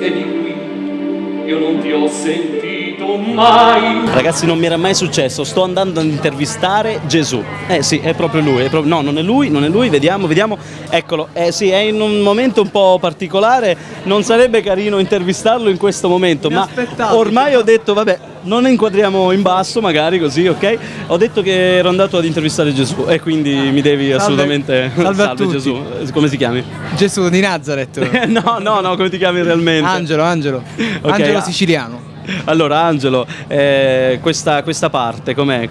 e di qui io non ti ho sentito mai. Ragazzi, non mi era mai successo, sto andando ad intervistare Gesù. Sì, è proprio lui, no, non è lui, vediamo, eccolo. Sì, è in un momento un po' particolare, non sarebbe carino intervistarlo in questo momento, ma ormai ho detto, vabbè, non inquadriamo in basso magari così, ok? Ho detto che ero andato ad intervistare Gesù e quindi mi devi assolutamente... Salve Gesù, come ti chiami? Gesù di Nazareth. No, come ti chiami realmente? Angelo Okay, Angelo siciliano. Allora Angelo, questa parte com'è?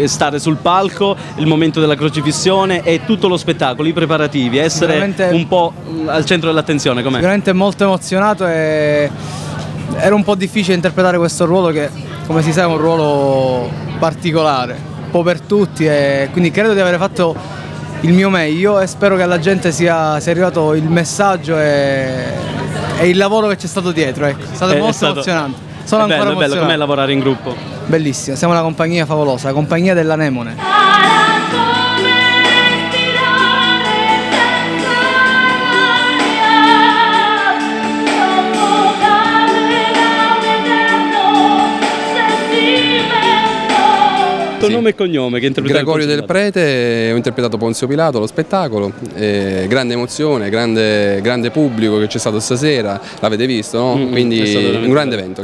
Stare sul palco, il momento della crocifissione e tutto lo spettacolo, i preparativi, essere un po' al centro dell'attenzione, com'è? Sicuramente molto emozionato e era un po' difficile interpretare questo ruolo che, come si sa, è un ruolo particolare, un po' per tutti, e quindi credo di aver fatto il mio meglio e spero che alla gente sia arrivato il messaggio e il lavoro che c'è stato dietro, ecco. È stato molto emozionante. Sono ancora emozionato. Bello, com'è lavorare in gruppo? Bellissimo, siamo una compagnia favolosa, la compagnia dell'Anemone. Nome e cognome che interpretato Gregorio Del Prete, ho interpretato Ponzio Pilato, lo spettacolo, grande emozione, grande pubblico che c'è stato stasera, l'avete visto, no? Quindi un grande evento.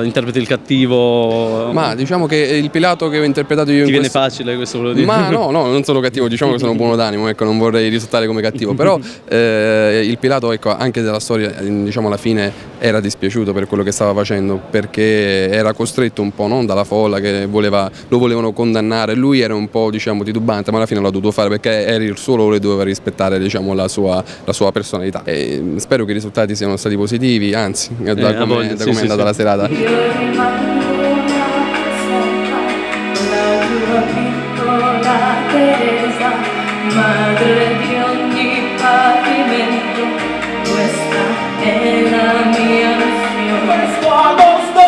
Interpreti il cattivo? Ma diciamo che il Pilato che ho interpretato io... Ti viene facile questo, volevo dire? Ma no, non sono cattivo, diciamo che sono buono d'animo, ecco, non vorrei risultare come cattivo, però il Pilato, ecco, anche della storia, diciamo alla fine era dispiaciuto per quello che stava facendo, perché era costretto un po', no? Dalla folla che lo volevano condannare, lui era un po', diciamo, titubante, ma alla fine l'ha dovuto fare perché era il suo ruolo e doveva rispettare, diciamo, la sua personalità. E spero che i risultati siano stati positivi, anzi, da come è andata la serata. Madre di ogni patimento, questa è la mia missione. Questo agosto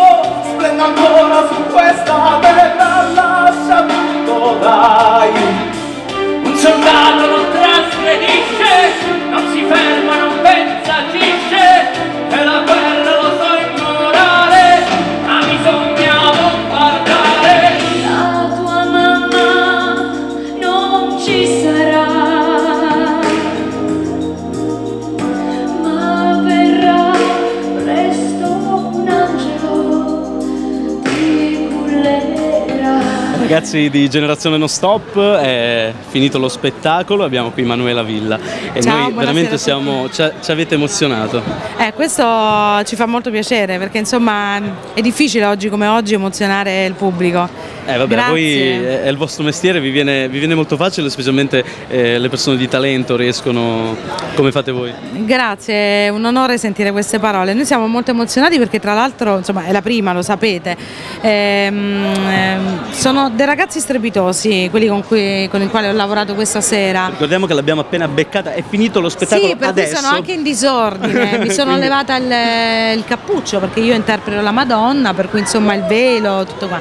splende ancora su questa terra, lascia tutto, dai. Un soldato non trasgredisce, non si ferma, non pensa, agisce, e la guerra lo so immorale, ma bisogna bombardare. La tua mamma non ci sarà, ma verrà presto un angelo, ti cullerà. Ragazzi di Generazione Non Stop, è finito lo spettacolo, abbiamo qui Manuela Villa e ciao, noi veramente ci avete emozionato. Questo ci fa molto piacere perché insomma è difficile oggi come oggi emozionare il pubblico. Vabbè, a voi è il vostro mestiere, vi viene molto facile, specialmente le persone di talento riescono come fate voi. Grazie, è un onore sentire queste parole. Noi siamo molto emozionati perché tra l'altro insomma è la prima, lo sapete. Sono dei ragazzi strepitosi, quelli con i quali ho lavorato questa sera. Ricordiamo che l'abbiamo appena beccata, è finito lo spettacolo sì, per adesso. Cui sono anche in disordine, mi sono levata il cappuccio perché io interpreto la Madonna, per cui insomma il velo, tutto qua.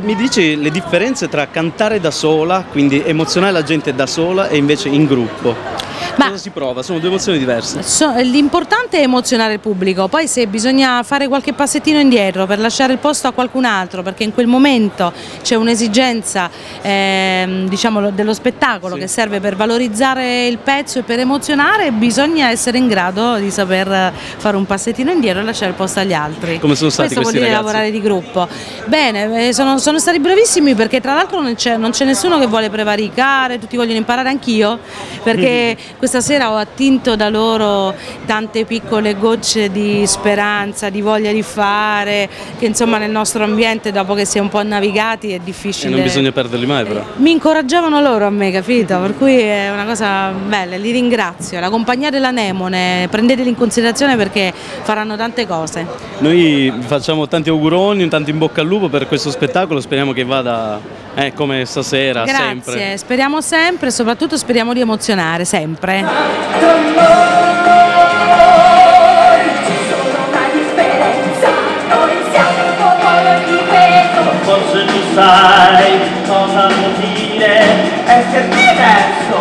Mi dici le differenze tra cantare da sola, quindi emozionare la gente da sola, e invece in gruppo? Cosa si prova? Sono due emozioni diverse. L'importante è emozionare il pubblico, poi se bisogna fare qualche passettino indietro per lasciare il posto a qualcun altro, perché in quel momento c'è un'esigenza diciamo dello spettacolo, sì, che serve per valorizzare il pezzo e per emozionare, bisogna essere in grado di saper fare un passettino indietro e lasciare il posto agli altri. Come sono stati Questo questi vuol dire ragazzi? Lavorare di gruppo. Bene, sono stati bravissimi perché tra l'altro non c'è nessuno che vuole prevaricare, tutti vogliono imparare, anch'io, perché questa sera ho attinto da loro tante piccole gocce di speranza, di voglia di fare, che insomma nel nostro ambiente dopo che si è un po' navigati è difficile. E non bisogna perderli mai però. Mi incoraggiavano loro a me, capito? Per cui è una cosa bella, li ringrazio. La compagnia dell'Anemone, prendeteli in considerazione perché faranno tante cose. Noi vi facciamo tanti auguroni, tanto in bocca al lupo per questo spettacolo, speriamo che vada come stasera. Grazie, sempre. Speriamo sempre e soprattutto speriamo di emozionare sempre. Forse tu sai cosa vuol dire essere diverso,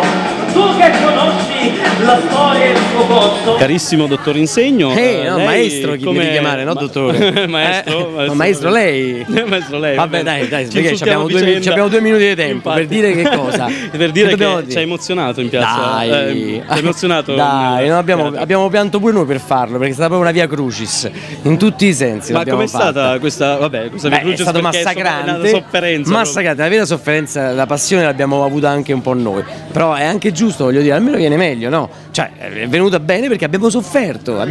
tu che conosci la storia e il suo corso, Carissimo dottor Insegno, no, lei maestro chi devi chiamare, no dottore? Maestro lei. Maestro lei. Vabbè, dai, Ci abbiamo 2 minuti di tempo. Infatti. Per dire che cosa? Per dire che ci hai emozionato in piazza. Dai, ci hai emozionato. Dai, abbiamo pianto pure noi per farlo, perché è stata proprio una via crucis in tutti i sensi. Ma com'è stata questa via crucis? È stato massacrante. Sofferenza. Massacrante, la vera sofferenza, la passione l'abbiamo avuta anche un po' noi. Però è anche giusto, voglio dire, almeno viene meglio, no? Cioè, è venuta bene perché abbiamo sofferto,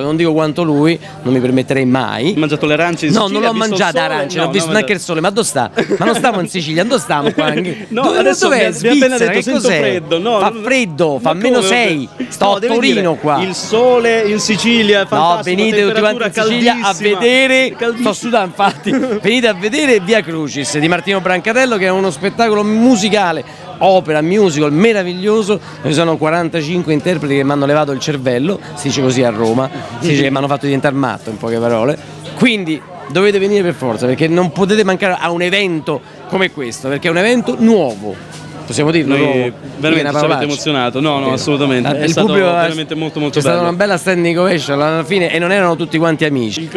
non dico quanto lui, non mi permetterei mai. Hai mangiato le arance in Sicilia? No, non l'ho mangiata arance, non ho visto neanche il sole, ma dove sta? Ma non stiamo in Sicilia, dove stiamo qua? No, adesso mi ha appena detto sento freddo. No, fa freddo, fa meno 6, sto a Torino qua. Il sole in Sicilia è fantastico. No, venite tutti quanti in Sicilia a vedere, sto sudando infatti, venite a vedere Via Crucis di Martino Brancatello, che è uno spettacolo musicale, opera, musical meraviglioso. Ci sono 45 interpreti che mi hanno levato il cervello, si dice così a Roma, si dice che mi hanno fatto diventare matto, in poche parole. Quindi dovete venire per forza, perché non potete mancare a un evento come questo, perché è un evento nuovo. Possiamo dirlo? Veramente ci avete emozionato? No, assolutamente. È stato veramente molto bello. C'è stata una bella standing ovation alla fine e non erano tutti quanti amici.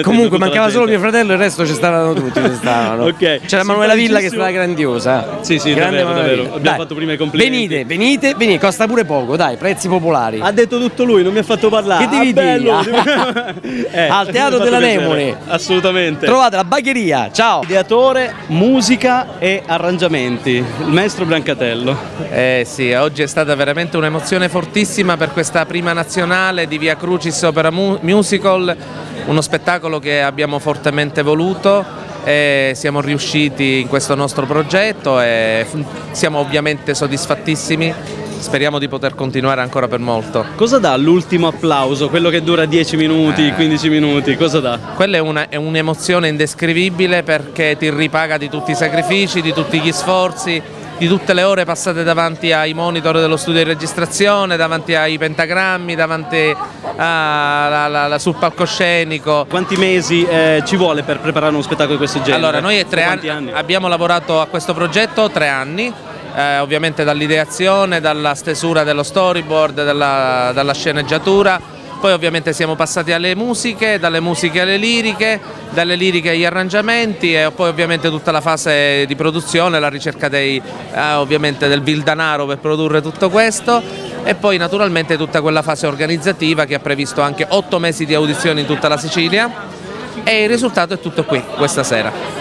Comunque mancava solo mio fratello, il resto ci stavano tutti. Okay. C'era Manuela Villa che è stata grandiosa. Sì, davvero. Abbiamo fatto prima i complimenti. Venite, costa pure poco, dai, prezzi popolari. Ha detto tutto lui, non mi ha fatto parlare. Che devi dire? Al Teatro della Nemone. Assolutamente. Trovate la Bagheria. Ciao. Ideatore, musica e arrangiamenti. Il maestro Brancatello. Sì, oggi è stata veramente un'emozione fortissima per questa prima nazionale di Via Crucis Opera Musical, uno spettacolo che abbiamo fortemente voluto e siamo riusciti in questo nostro progetto e siamo ovviamente soddisfattissimi. Speriamo di poter continuare ancora per molto. Cosa dà l'ultimo applauso, quello che dura 10 minuti, 15 minuti, cosa dà? Quella è un'emozione indescrivibile, perché ti ripaga di tutti i sacrifici, di tutti gli sforzi, di tutte le ore passate davanti ai monitor dello studio di registrazione, davanti ai pentagrammi, davanti sul palcoscenico. Quanti mesi ci vuole per preparare uno spettacolo di questo genere? Allora, noi abbiamo lavorato a questo progetto 3 anni. Ovviamente dall'ideazione, dalla stesura dello storyboard, dalla sceneggiatura, poi ovviamente siamo passati alle musiche, dalle musiche alle liriche, dalle liriche agli arrangiamenti e poi ovviamente tutta la fase di produzione, la ricerca ovviamente del vil denaro per produrre tutto questo e poi naturalmente tutta quella fase organizzativa che ha previsto anche 8 mesi di audizioni in tutta la Sicilia e il risultato è tutto qui questa sera.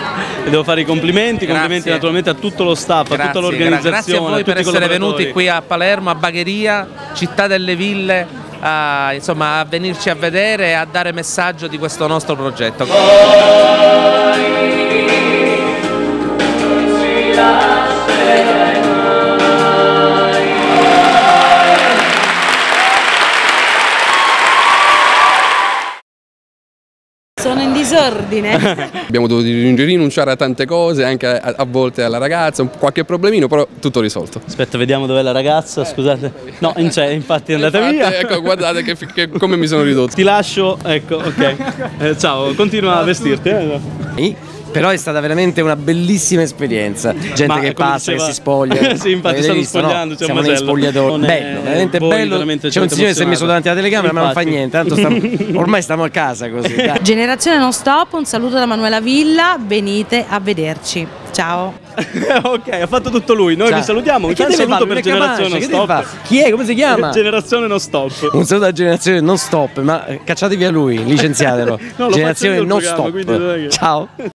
E devo fare i complimenti naturalmente a tutto lo staff, a tutta l'organizzazione. Grazie a voi per essere venuti qui a Palermo, a Bagheria, città delle ville, insomma, a venirci a vedere e a dare messaggio di questo nostro progetto. Sono in disordine. Abbiamo dovuto rinunciare a tante cose, anche a volte alla ragazza, qualche problemino, però tutto risolto. Aspetta, vediamo dov'è la ragazza, scusate. No, non c'è, infatti è andata via. Ecco, guardate che come mi sono ridotto. Ti lascio, ecco, ok. Ciao, continua a vestirti. Però è stata veramente una bellissima esperienza. Gente che passa, che si spoglia. Sì, infatti stanno spogliando, c'è siamo negli spogliatori. Bello, veramente bello. C'è un signore che si è messo davanti alla telecamera, ma non fa niente, tanto ormai stiamo a casa così. Generazione Non Stop, un saluto da Manuela Villa, venite a vederci. Ciao. Ok, ha fatto tutto lui, noi vi salutiamo. Un saluto per Generazione Non Stop. Chi è? Come si chiama? Generazione Non Stop. Un saluto a Generazione Non Stop, ma cacciate via lui, licenziatelo. Generazione Non Stop. Ciao.